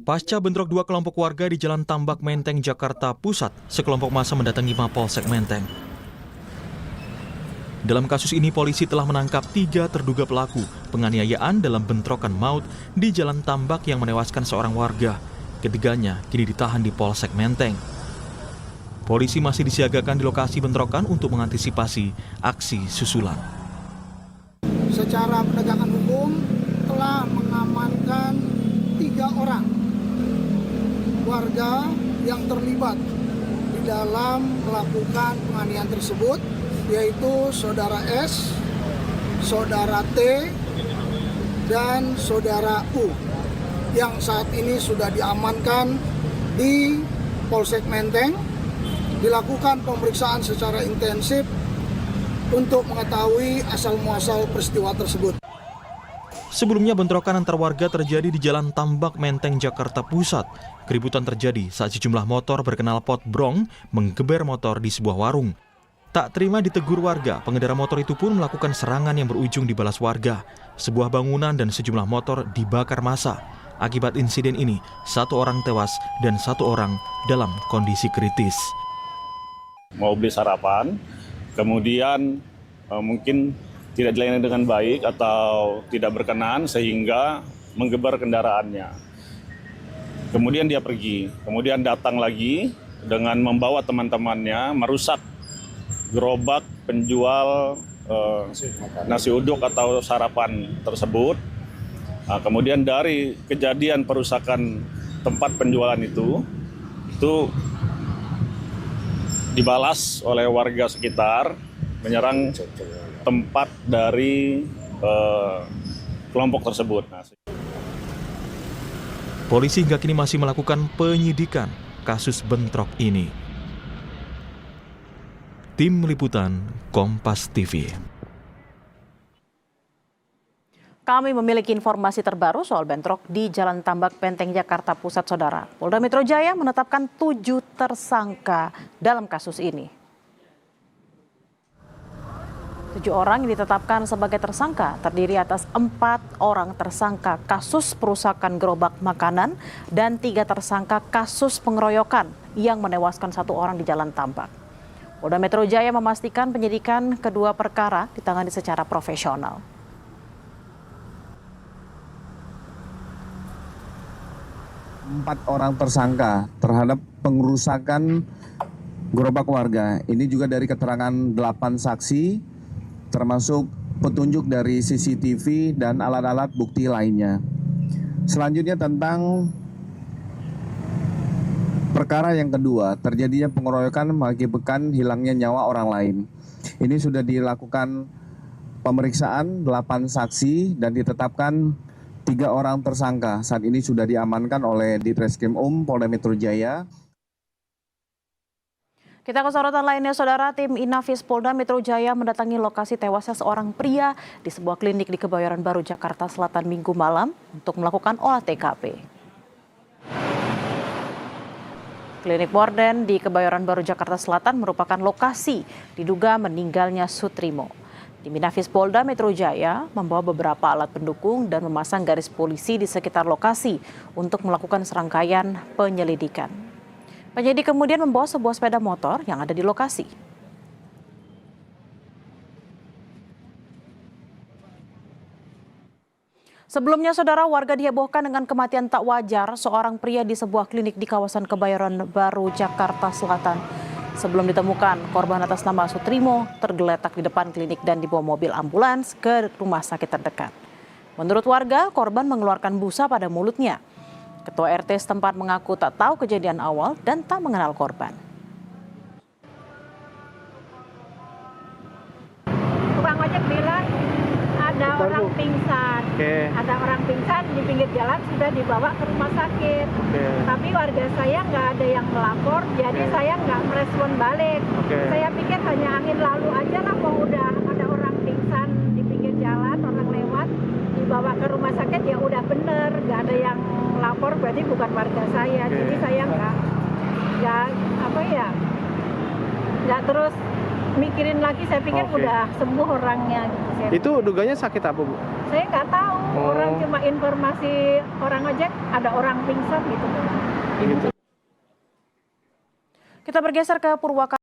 Pasca bentrok dua kelompok warga di Jalan Tambak Menteng, Jakarta Pusat, sekelompok massa mendatangi Mapolsek Menteng. Dalam kasus ini, polisi telah menangkap 3 terduga pelaku penganiayaan dalam bentrokan maut di Jalan Tambak yang menewaskan seorang warga. Ketiganya kini ditahan di Polsek Menteng. Polisi masih disiagakan di lokasi bentrokan untuk mengantisipasi aksi susulan. Secara penegakan hukum telah mengamankan 3 orang warga yang terlibat di dalam melakukan penganiayaan tersebut, yaitu Saudara S, Saudara T, dan Saudara U, yang saat ini sudah diamankan di Polsek Menteng, dilakukan pemeriksaan secara intensif untuk mengetahui asal-muasal peristiwa tersebut. Sebelumnya bentrokan antar warga terjadi di Jalan Tambak Menteng, Jakarta Pusat. Keributan terjadi saat sejumlah motor berkenal pot brong menggeber motor di sebuah warung. Tak terima ditegur warga, pengendara motor itu pun melakukan serangan yang berujung dibalas warga. Sebuah bangunan dan sejumlah motor dibakar massa. Akibat insiden ini, 1 orang tewas dan 1 orang dalam kondisi kritis. Mau beli sarapan, kemudian mungkin tidak dilayani dengan baik atau tidak berkenan sehingga menggeber kendaraannya. Kemudian dia pergi, kemudian datang lagi dengan membawa teman-temannya merusak gerobak penjual nasi uduk atau sarapan tersebut. Nah, kemudian dari kejadian perusakan tempat penjualan itu dibalas oleh warga sekitar menyerang tempat dari kelompok tersebut. Polisi hingga kini masih melakukan penyidikan kasus bentrok ini. Tim Liputan Kompas TV. Kami memiliki informasi terbaru soal bentrok di Jalan Tambak Menteng, Jakarta Pusat, Saudara. Polda Metro Jaya menetapkan 7 tersangka dalam kasus ini. 7 orang yang ditetapkan sebagai tersangka terdiri atas 4 orang tersangka kasus perusakan gerobak makanan dan 3 tersangka kasus pengeroyokan yang menewaskan 1 orang di Jalan Tambak. Polda Metro Jaya memastikan penyidikan kedua perkara ditangani secara profesional. 4 orang tersangka terhadap pengerusakan gerobak warga. Ini juga dari keterangan 8 saksi, termasuk petunjuk dari CCTV dan alat-alat bukti lainnya. Selanjutnya tentang perkara yang kedua, terjadinya pengeroyokan mengakibatkan hilangnya nyawa orang lain. Ini sudah dilakukan pemeriksaan 8 saksi dan ditetapkan 3 orang tersangka. Saat ini sudah diamankan oleh Ditreskrim Polda Metro Jaya. Kita ke sorotan lainnya, Saudara. Tim Inafis Polda Metro Jaya mendatangi lokasi tewasnya seorang pria di sebuah klinik di Kebayoran Baru, Jakarta Selatan Minggu malam untuk melakukan olah TKP. Klinik Morden di Kebayoran Baru, Jakarta Selatan merupakan lokasi diduga meninggalnya Sutrimo. Tim Inafis Polda Metro Jaya membawa beberapa alat pendukung dan memasang garis polisi di sekitar lokasi untuk melakukan serangkaian penyelidikan. Penyidik kemudian membawa sebuah sepeda motor yang ada di lokasi. Sebelumnya, Saudara, warga dihebohkan dengan kematian tak wajar seorang pria di sebuah klinik di kawasan Kebayoran Baru, Jakarta Selatan. Sebelum ditemukan, korban atas nama Sutrimo tergeletak di depan klinik dan dibawa mobil ambulans ke rumah sakit terdekat. Menurut warga, korban mengeluarkan busa pada mulutnya. Ketua RT setempat mengaku tak tahu kejadian awal dan tak mengenal korban. Tukang ojek bilang ada orang pingsan. Ada orang pingsan di pinggir jalan, sudah dibawa ke rumah sakit. Tapi warga saya nggak ada yang melapor, jadi saya nggak merespon balik. Saya pikir hanya angin lalu aja lah, kalau udah ada orang pingsan di pinggir jalan, orang lewat, dibawa ke rumah sakit ya udah bener, nggak ada yang lapor, berarti bukan warga saya. Jadi saya nggak terus mikirin lagi, saya pikir udah sembuh orangnya gitu. Itu duganya sakit apa, Bu? Saya nggak tahu, orang cuma informasi orang ojek ada orang pingsan gitu. Gitu. Kita bergeser ke Purwakarta.